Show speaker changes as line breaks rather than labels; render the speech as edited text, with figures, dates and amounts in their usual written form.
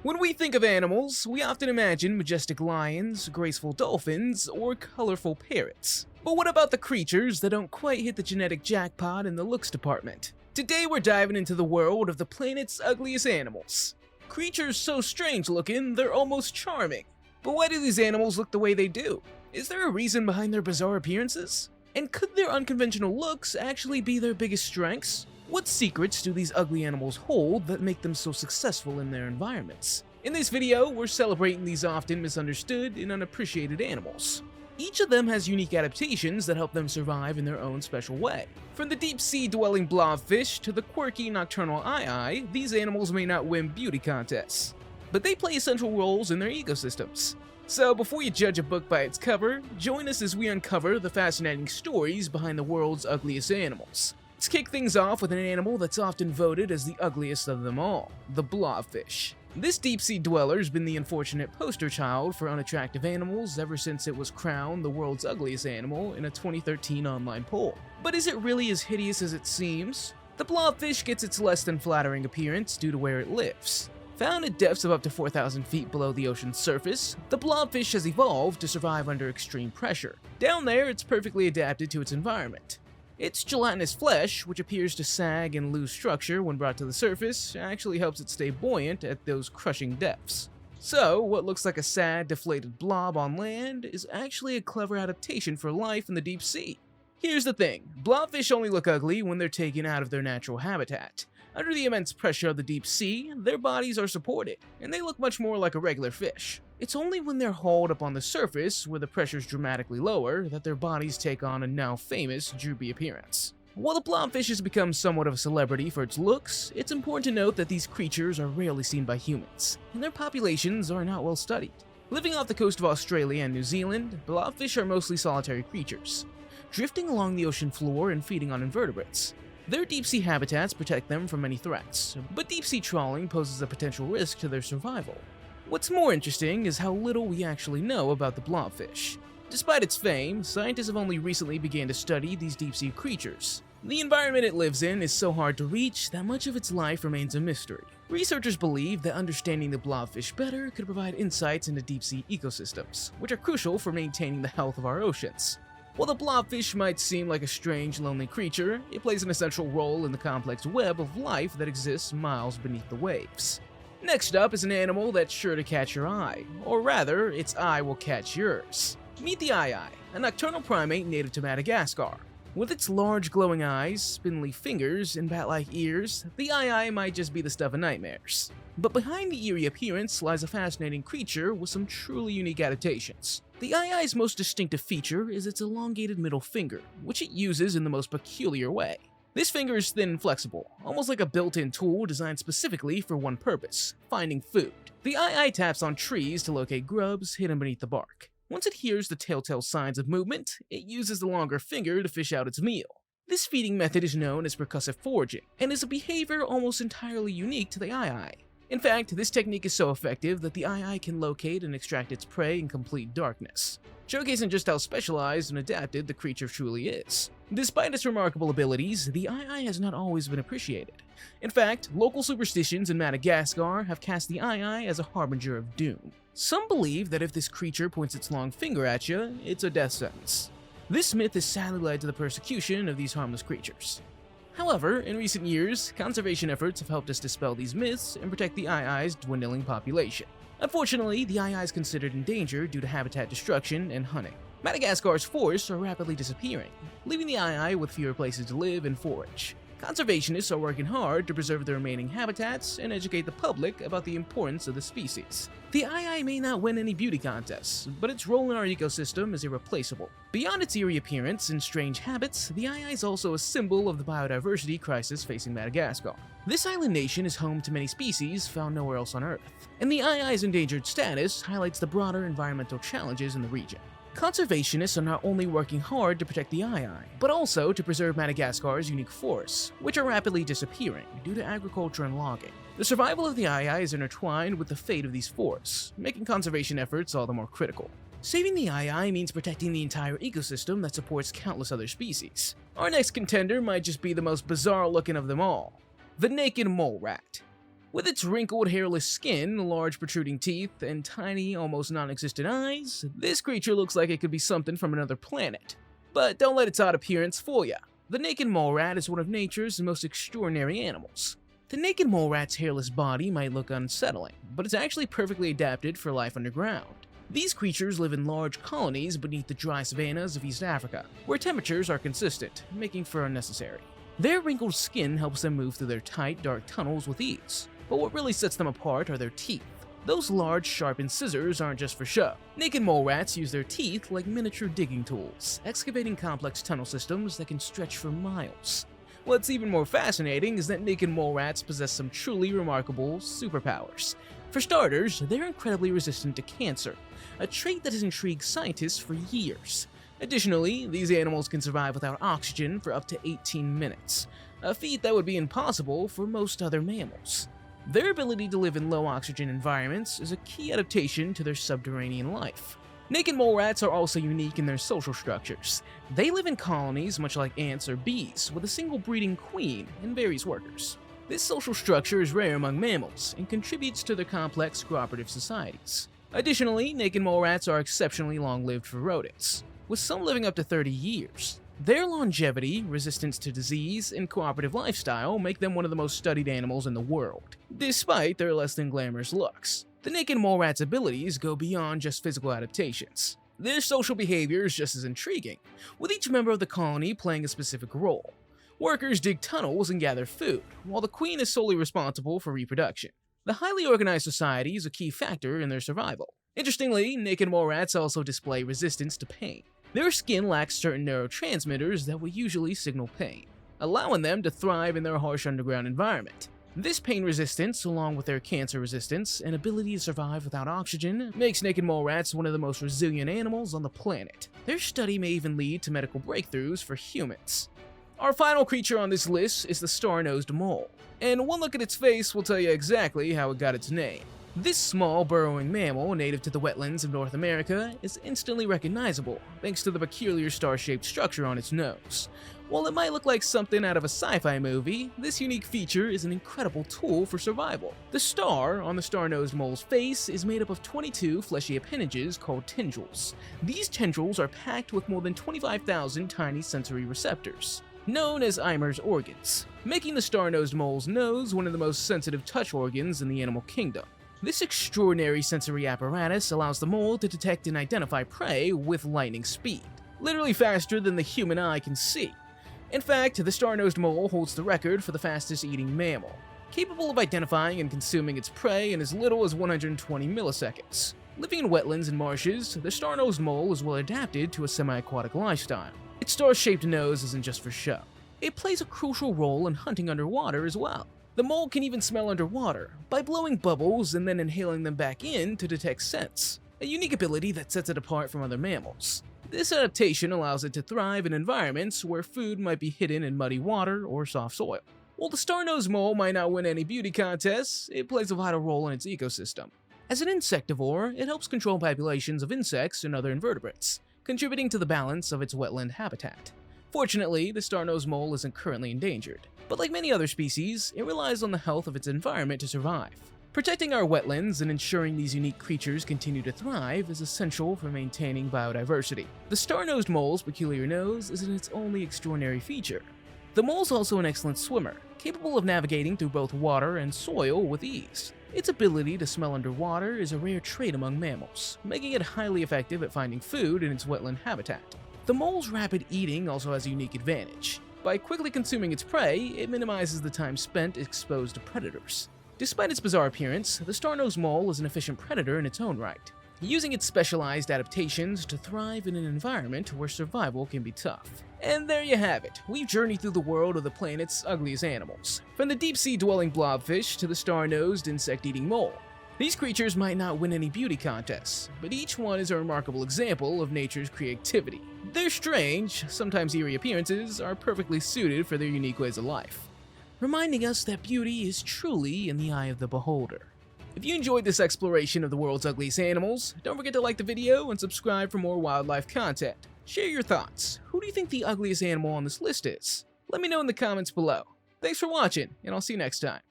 When we think of animals, we often imagine majestic lions, graceful dolphins, or colorful parrots. But what about the creatures that don't quite hit the genetic jackpot in the looks department? Today we're diving into the world of the planet's ugliest animals. Creatures so strange looking, they're almost charming. But why do these animals look the way they do? Is there a reason behind their bizarre appearances? And could their unconventional looks actually be their biggest strengths? What secrets do these ugly animals hold that make them so successful in their environments? In this video, we're celebrating these often misunderstood and unappreciated animals. Each of them has unique adaptations that help them survive in their own special way. From the deep-sea dwelling blobfish to the quirky nocturnal eye, these animals may not win beauty contests, but they play essential roles in their ecosystems. So before you judge a book by its cover, join us as we uncover the fascinating stories behind the world's ugliest animals. Let's kick things off with an animal that's often voted as the ugliest of them all, the blobfish. This deep-sea dweller's been the unfortunate poster child for unattractive animals ever since it was crowned the world's ugliest animal in a 2013 online poll. But is it really as hideous as it seems? The blobfish gets its less than flattering appearance due to where it lives. Found at depths of up to 4,000 feet below the ocean's surface, the blobfish has evolved to survive under extreme pressure. Down there, it's perfectly adapted to its environment. Its gelatinous flesh, which appears to sag and lose structure when brought to the surface, actually helps it stay buoyant at those crushing depths. So, what looks like a sad, deflated blob on land is actually a clever adaptation for life in the deep sea. Here's the thing, blobfish only look ugly when they're taken out of their natural habitat. Under the immense pressure of the deep sea, their bodies are supported, and they look much more like a regular fish. It's only when they're hauled up on the surface, where the pressure's dramatically lower, that their bodies take on a now famous droopy appearance. While the blobfish has become somewhat of a celebrity for its looks, it's important to note that these creatures are rarely seen by humans, and their populations are not well studied. Living off the coast of Australia and New Zealand, blobfish are mostly solitary creatures, drifting along the ocean floor and feeding on invertebrates. Their deep-sea habitats protect them from many threats, but deep-sea trawling poses a potential risk to their survival. What's more interesting is how little we actually know about the blobfish. Despite its fame, scientists have only recently begun to study these deep-sea creatures. The environment it lives in is so hard to reach that much of its life remains a mystery. Researchers believe that understanding the blobfish better could provide insights into deep-sea ecosystems, which are crucial for maintaining the health of our oceans. While the blobfish might seem like a strange, lonely creature, it plays an essential role in the complex web of life that exists miles beneath the waves. Next up is an animal that's sure to catch your eye, or rather, its eye will catch yours. Meet the aye-aye, a nocturnal primate native to Madagascar. With its large glowing eyes, spindly fingers, and bat-like ears, the aye-aye might just be the stuff of nightmares. But behind the eerie appearance lies a fascinating creature with some truly unique adaptations. The aye-aye's most distinctive feature is its elongated middle finger, which it uses in the most peculiar way. This finger is thin and flexible, almost like a built-in tool designed specifically for one purpose, finding food. The aye-aye taps on trees to locate grubs hidden beneath the bark. Once it hears the telltale signs of movement, it uses the longer finger to fish out its meal. This feeding method is known as percussive foraging, and is a behavior almost entirely unique to the aye-aye. In fact, this technique is so effective that the aye-aye can locate and extract its prey in complete darkness, showcasing just how specialized and adapted the creature truly is. Despite its remarkable abilities, the aye-aye has not always been appreciated. In fact, local superstitions in Madagascar have cast the aye-aye as a harbinger of doom. Some believe that if this creature points its long finger at you, it's a death sentence. This myth has sadly led to the persecution of these harmless creatures. However, in recent years, conservation efforts have helped us dispel these myths and protect the aye-aye's dwindling population. Unfortunately, the aye-aye is considered endangered due to habitat destruction and hunting. Madagascar's forests are rapidly disappearing, leaving the aye-aye with fewer places to live and forage. Conservationists are working hard to preserve the remaining habitats and educate the public about the importance of the species. The aye-aye may not win any beauty contests, but its role in our ecosystem is irreplaceable. Beyond its eerie appearance and strange habits, the aye-aye is also a symbol of the biodiversity crisis facing Madagascar. This island nation is home to many species found nowhere else on Earth, and the aye-aye's endangered status highlights the broader environmental challenges in the region. Conservationists are not only working hard to protect the aye-aye, but also to preserve Madagascar's unique forests, which are rapidly disappearing due to agriculture and logging. The survival of the aye-aye is intertwined with the fate of these forests, making conservation efforts all the more critical. Saving the aye-aye means protecting the entire ecosystem that supports countless other species. Our next contender might just be the most bizarre looking of them all, the naked mole rat. With its wrinkled, hairless skin, large protruding teeth, and tiny, almost non-existent eyes, this creature looks like it could be something from another planet. But don't let its odd appearance fool ya. The naked mole rat is one of nature's most extraordinary animals. The naked mole rat's hairless body might look unsettling, but it's actually perfectly adapted for life underground. These creatures live in large colonies beneath the dry savannas of East Africa, where temperatures are consistent, making fur unnecessary. Their wrinkled skin helps them move through their tight, dark tunnels with ease, but what really sets them apart are their teeth. Those large, sharpened scissors aren't just for show. Naked mole rats use their teeth like miniature digging tools, excavating complex tunnel systems that can stretch for miles. What's even more fascinating is that naked mole rats possess some truly remarkable superpowers. For starters, they're incredibly resistant to cancer, a trait that has intrigued scientists for years. Additionally, these animals can survive without oxygen for up to 18 minutes, a feat that would be impossible for most other mammals. Their ability to live in low-oxygen environments is a key adaptation to their subterranean life. Naked mole rats are also unique in their social structures. They live in colonies much like ants or bees, with a single breeding queen and various workers. This social structure is rare among mammals and contributes to their complex cooperative societies. Additionally, naked mole rats are exceptionally long-lived for rodents, with some living up to 30 years. Their longevity, resistance to disease, and cooperative lifestyle make them one of the most studied animals in the world, despite their less than glamorous looks. The naked mole rat's abilities go beyond just physical adaptations. Their social behavior is just as intriguing, with each member of the colony playing a specific role. Workers dig tunnels and gather food, while the queen is solely responsible for reproduction. The highly organized society is a key factor in their survival. Interestingly, naked mole rats also display resistance to pain. Their skin lacks certain neurotransmitters that would usually signal pain, allowing them to thrive in their harsh underground environment. This pain resistance, along with their cancer resistance and ability to survive without oxygen, makes naked mole rats one of the most resilient animals on the planet. Their study may even lead to medical breakthroughs for humans. Our final creature on this list is the StarNoed Mole, and one look at its face will tell you exactly how it got its name. This small, burrowing mammal, native to the wetlands of North America, is instantly recognizable thanks to the peculiar star-shaped structure on its nose. While it might look like something out of a sci-fi movie, this unique feature is an incredible tool for survival. The star on the StarNoed Mole's face is made up of 22 fleshy appendages called tendrils. These tendrils are packed with more than 25,000 tiny sensory receptors, known as Eimer's organs, making the StarNoed Mole's nose one of the most sensitive touch organs in the animal kingdom. This extraordinary sensory apparatus allows the mole to detect and identify prey with lightning speed, literally faster than the human eye can see. In fact, the StarNoed Mole holds the record for the fastest eating mammal, capable of identifying and consuming its prey in as little as 120 milliseconds. Living in wetlands and marshes, the StarNoed Mole is well adapted to a semi-aquatic lifestyle. Its star-shaped nose isn't just for show. It plays a crucial role in hunting underwater as well. The mole can even smell underwater by blowing bubbles and then inhaling them back in to detect scents, a unique ability that sets it apart from other mammals. This adaptation allows it to thrive in environments where food might be hidden in muddy water or soft soil. While the StarNoed Mole might not win any beauty contests, it plays a vital role in its ecosystem. As an insectivore, it helps control populations of insects and other invertebrates, contributing to the balance of its wetland habitat. Fortunately, the StarNoed Mole isn't currently endangered, but like many other species, it relies on the health of its environment to survive. Protecting our wetlands and ensuring these unique creatures continue to thrive is essential for maintaining biodiversity. The StarNoed Mole's peculiar nose isn't its only extraordinary feature. The mole's also an excellent swimmer, capable of navigating through both water and soil with ease. Its ability to smell underwater is a rare trait among mammals, making it highly effective at finding food in its wetland habitat. The mole's rapid eating also has a unique advantage. By quickly consuming its prey, it minimizes the time spent exposed to predators. Despite its bizarre appearance, the StarNoed Mole is an efficient predator in its own right, using its specialized adaptations to thrive in an environment where survival can be tough. And there you have it. We've journeyed through the world of the planet's ugliest animals, from the deep-sea dwelling blobfish to the star-nosed insect-eating mole. These creatures might not win any beauty contests, but each one is a remarkable example of nature's creativity. Their strange, sometimes eerie appearances are perfectly suited for their unique ways of life, reminding us that beauty is truly in the eye of the beholder. If you enjoyed this exploration of the world's ugliest animals, don't forget to like the video and subscribe for more wildlife content. Share your thoughts. Who do you think the ugliest animal on this list is? Let me know in the comments below. Thanks for watching, and I'll see you next time.